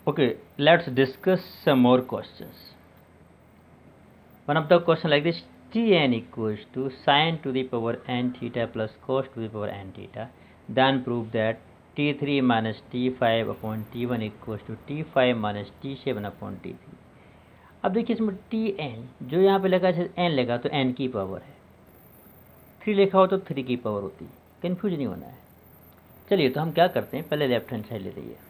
Okay, let's discuss some more questions. One of the question like this: Tn equals to sin to the power n theta plus cos to the power n theta. Then prove that T3 minus T5 upon T1 equals to T5 minus T7 upon T3. अब देखिए इसमें Tn जो यहाँ पे लगा है n लगा तो n की पावर है, 3 लिखा हो तो 3 की पावर होती है, कन्फ्यूज नहीं होना है। चलिए तो हम क्या करते हैं, पहले लेफ्ट हैंड साइड ले रही है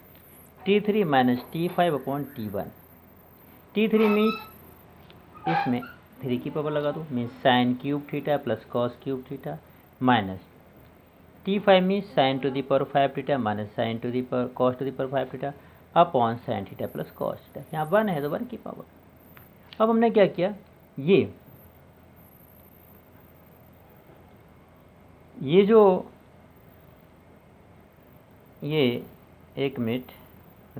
T3 minus T5 upon T1। T3 means इसमें 3 की पावर लगा दो, means sine cube theta plus cos cube theta minus T5 means sine to the power 5 theta minus sine to the power cos to the power 5 theta upon sine theta plus cos theta. यहाँ 1 है तो 1 की power. अब हमने क्या किया, ये जो ये एक मिनट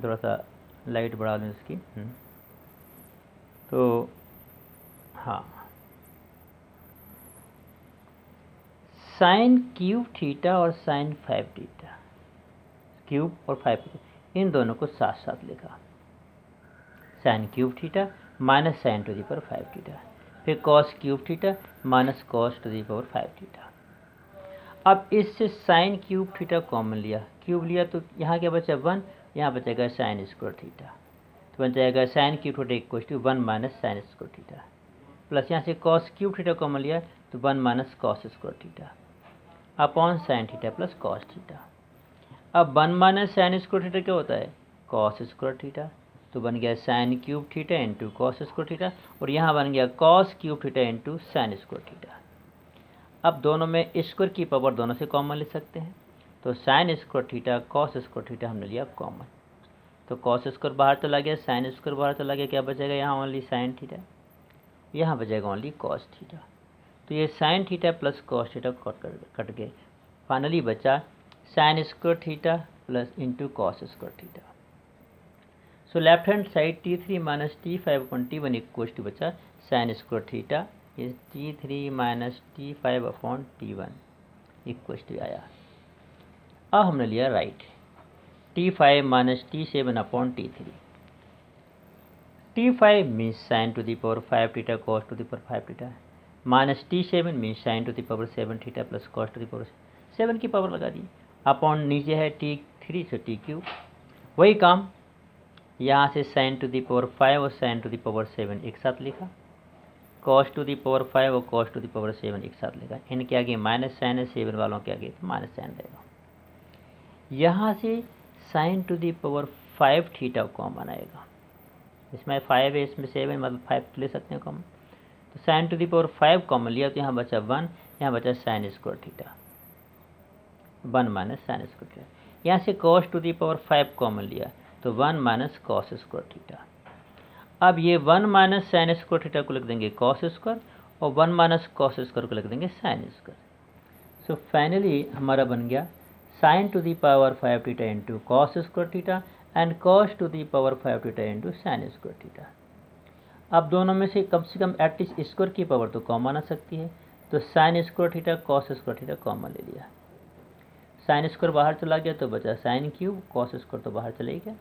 थोड़ा सा लाइट बढ़ा दूँ इसकी। तो हाँ, साइन क्यूब थीटा और साइन 5 थीटा, क्यूब और 5 इन दोनों को साथ साथ लिखा, sine cube theta minus sine to the power 5 theta, फिर cos cube theta minus cos to the power 5 theta. अब इससे साइन क्यूब थीटा कॉमन लिया, क्यूब लिया तो यहाँ क्या बचा 1, यहाँ बचेगा साइन स्क्वायर थीटा, तो बन जाएगा sine cube theta equal to 1 minus sine square theta, plus यहाँ से कॉस क्यूब थीटा कॉमन लिया तो 1 minus cos square theta upon sine theta plus cos theta. अब 1 माइनस साइन स्क्वायर थीटा क्या होता है, कॉस स्क्वायर थीटा, तो बन गया sign cube theta into cos square theta, और यहाँ बन गया cos cube theta into sine square theta. अब दोनों में स्क्वायर की पावर दोनों से कॉमन ले सकते हैं, तो sine square theta cos square theta हमने लिया कॉमन, तो कॉस स्क्वायर बाहर चला गया, साइन स्क्वायर बाहर चला गया, क्या बचेगा यहाँ ओनली साइन थीटा, यहाँ बचेगा ओनली कॉस थीटा। तो ये sine theta plus cos theta cut गए, फाइनली बचा sine square theta plus into cos square theta. So left hand side T3 minus T5 upon T1 equal to बचा sine square theta is T3 minus T5 upon T1 equal to आया। अब हमने लिया right T5 minus T7 upon T3। T5 means sine to the power 5 theta cos to the power 5 theta minus T7 means sine to the power 7 theta plus cos to the power 7 की power लगा दी, upon नीचे है T3 से T3। वही काम यहाँ से sine to the power 5 और साइन टू दी पावर 7 एक साथ लिखा, कॉस टू दी पावर 5 और कॉस टू दी पावर 7 एक साथ लिखा, इनके आगे माइनस साइन है, 7 वालों के आगे तो माइनस साइन रहेगा। यहाँ से sine to the power 5 theta common आएगा, इसमें 5 है इसमें 7 मतलब 5 ले सकते हैं कॉमन, तो sine to the power 5 common लिया तो यहाँ बचा 1, यहाँ बचा sine square theta 1 minus sine square theta. यहाँ से cos to the power 5 common लिया तो 1 माइनस कॉस स्क्वायर थीटा। अब ये 1 माइनस साइन स्क्वायर थीटा को लिख देंगे कॉस स्क्वायर और 1 माइनस कॉस स्क्वायर को लिख देंगे साइन स्क्वायर। सो फाइनली हमारा बन गया sine to the power 5 theta into cos square theta and cos to the power 5 theta into sine square theta. अब दोनों में से कम एटलीस्ट स्क्वायर की पावर तो कॉमन आ सकती है, तो sine square theta cos square theta common ले लिया, साइन स्क्वायर बाहर चला गया तो बचा साइन क्यूब, कॉस स्क्वायर तो बाहर चले गया,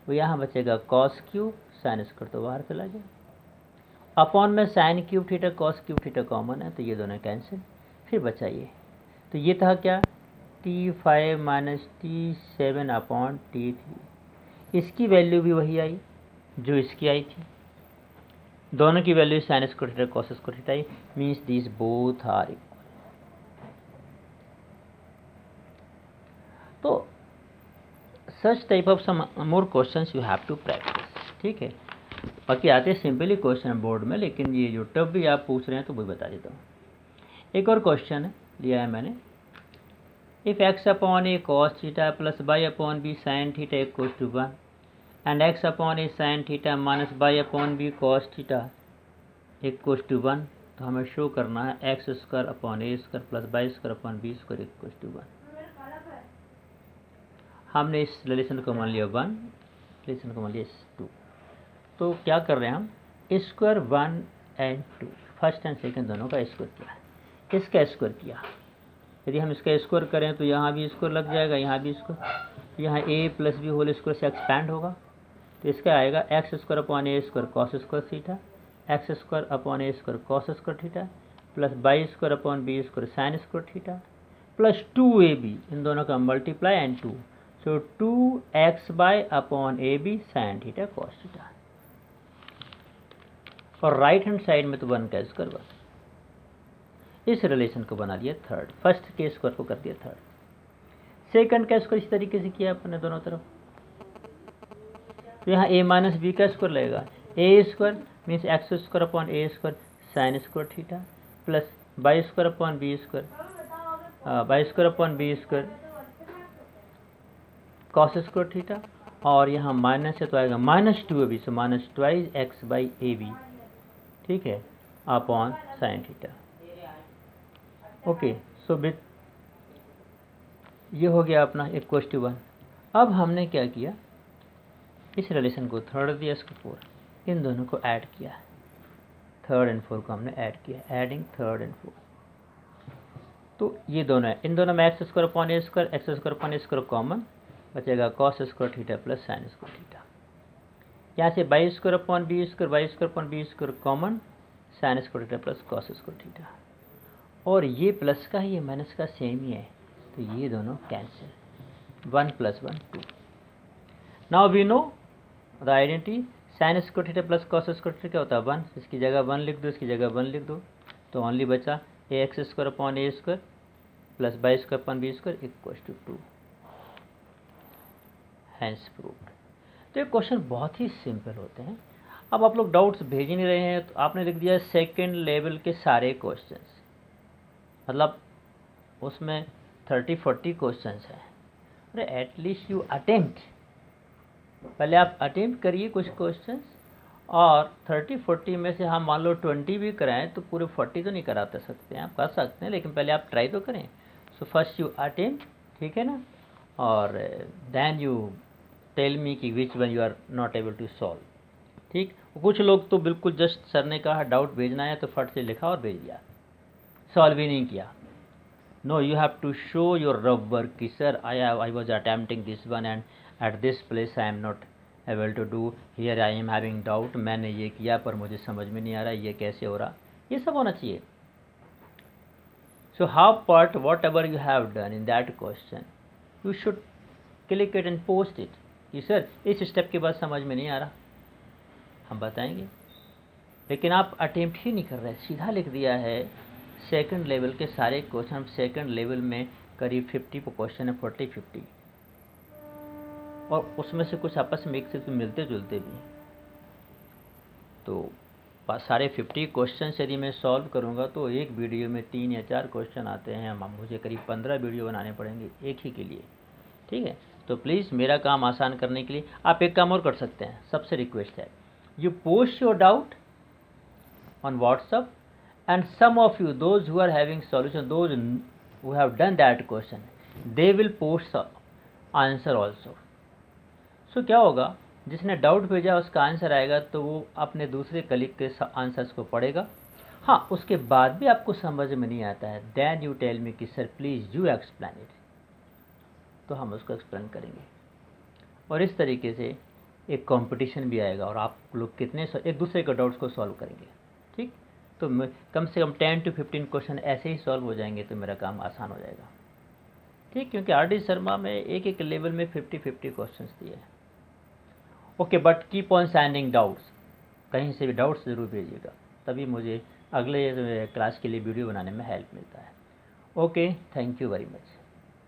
वो यहाँ बचेगा कॉस क्यूब, साइन स्क्वायर तो बाहर चला गया, अपॉन में sign cube theta cos cube theta common है तो ये दोनों कैंसिल, फिर बचा ये, तो ये था क्या T5 minus T7 upon T3। इसकी वैल्यू भी वही आई जो इसकी आई थी, दोनों की value sine square theta cos square theta आई, means this both are equal. तो such type of some more questions you have to practise, ठीक है। बाकी आते सिंपली क्वेश्चन बोर्ड में, लेकिन ये जो टफ भी आप पूछ रहे हैं तो वही बता देता हूँ। एक और क्वेश्चन है लिया है मैंने, if x upon a cos theta plus y upon b sine theta equal to 1 and x upon a sine theta minus y upon b cos theta equal to 1, तो हमें शो करना है x square upon a square plus by square upon b square equal to 1। हमने इस relation को मान लिया 1, relation को मान लिया 2, तो क्या कर रहे हैं हम square 1 and 2 first and second दोनों का स्क्वायर किया, इसका स्क्वायर किया। यदि हम इसका स्क्वायर करें तो यहाँ भी स्क्वायर लग जाएगा, यहाँ भी स्क्वायर, यहाँ a plus b whole square से एक्सपैंड होगा, तो इसका आएगा x square upon a square cos square theta, x square upon a square cos square theta plus by square upon b square sine square theta plus 2ab, इन दोनों का multiply and 2, so 2x y upon a b sine theta cos theta. और right hand side में तो 1 का square बस। इस relation को बना दिया थर्ड, फर्स्ट के स्क्वायर को कर दिया थर्ड, सेकंड का स्क्वायर इस तरीके से किया अपने दोनों तरफ। तो यहाँ a माइनस बी का स्क्वायर लगेगा, a square means x square upon a square sine square theta plus by square upon b square by square upon b square cos square theta, और यहाँ माइनस है तो आएगा minus 2ab, so minus twice x by a b, ठीक है, upon sine theta. Okay, so with ये हो गया अपना इक्वल टू 1। अब हमने क्या किया, इस रिलेशन को थर्ड दिया, इसको 4, इन दोनों को ऐड किया, थर्ड एंड 4 को हमने ऐड किया, एडिंग थर्ड एंड 4। तो ये दोनों है, इन दोनों में x square upon a square, x square upon a square common बचेगा, cos square theta plus sine square theta. यहाँ से y square upon b square, by square upon b square common, sine square theta plus cos square theta. और ये plus का ही है, minus का same ही है, तो ये दोनों cancel, 1 plus 1 2। Now we know the identity, sine square theta plus cos square theta क्या होता है 1, इसकी जगह 1 लिख दो, इसकी जगह 1 लिख दो, तो ओनली बचा a x square upon a square plus by square upon b square equal to 2, hence proved. तो ये क्वेश्चन बहुत ही सिंपल होते हैं। अब आप लोग डाउट्स भेज ही नहीं रहे हैं, तो आपने लिख दिया सेकेंड लेवल के सारे क्वेश्चंस, मतलब उसमें 30-40 क्वेश्चंस हैं। अरे एटलीस्ट यू अटेम्प्ट, पहले आप अटेम्प्ट करिए कुछ क्वेश्चंस, और 30-40 में से हम मान लो 20 भी कराएं तो पूरे 40 तो नहीं कराते सकते हैं, आप कर सकते हैं, लेकिन पहले आप ट्राई तो करें। सो फर्स्ट यू अटेम्प्ट, ठीक है ना, और देन यू टेल मी कि which one you are not able to solve, ठीक। कुछ लोग तो बिल्कुल जस्ट सर ने कहा डाउट भेजना है तो फट से लिखा और भेज दिया, सॉल्व ही नहीं किया। No, you have to show your rough work कि sir I was attempting this one and at this place I am not able to do, here I am having doubt, मैंने ये किया पर मुझे समझ में नहीं आ रहा ये कैसे हो रहा, ये सब होना चाहिए। So how part what ever you have done in that question you should click it and post it कि सर इस स्टेप के बाद समझ में नहीं आ रहा, हम बताएंगे। लेकिन आप अटेम्प्ट ही नहीं कर रहे, सीधा लिख दिया है सेकंड लेवल के सारे क्वेश्चन। सेकंड लेवल में करीब 50 क्वेश्चन है, 40-50, और उसमें से कुछ आपस में एक से तो मिलते जुलते भी। तो सारे 50 क्वेश्चन यदि मैं सॉल्व करूंगा तो एक वीडियो में 3 या 4 क्वेश्चन आते हैं, मुझे करीब 15 वीडियो बनाने पड़ेंगे एक ही के लिए, ठीक है। तो प्लीज़ मेरा काम आसान करने के लिए आप एक काम और कर सकते हैं, सबसे रिक्वेस्ट है, you post your doubt on WhatsApp, and some of you, those who are having solution, those who have done that question, they will post answer also. So क्या होगा, जिसने डाउट भेजा उसका आंसर आएगा तो वो अपने दूसरे कलीग के आंसर्स को पढ़ेगा। हाँ, उसके बाद भी आपको समझ में नहीं आता है, देन यू टेल मी कि sir please you explain it, तो हम उसको एक्सप्लेन करेंगे। और इस तरीके से एक कंपटीशन भी आएगा और आप लोग कितने एक दूसरे के डाउट्स को सॉल्व करेंगे, ठीक। तो कम से कम 10 to 15 क्वेश्चन ऐसे ही सॉल्व हो जाएंगे तो मेरा काम आसान हो जाएगा, ठीक। क्योंकि आर डी शर्मा में एक लेवल में 50-50 क्वेश्चन दिए हैं। Okay, but keep on sending doubts, कहीं से भी डाउट्स ज़रूर भेजिएगा, तभी मुझे अगले क्लास के लिए वीडियो बनाने में हेल्प मिलता है। Okay, thank you very much.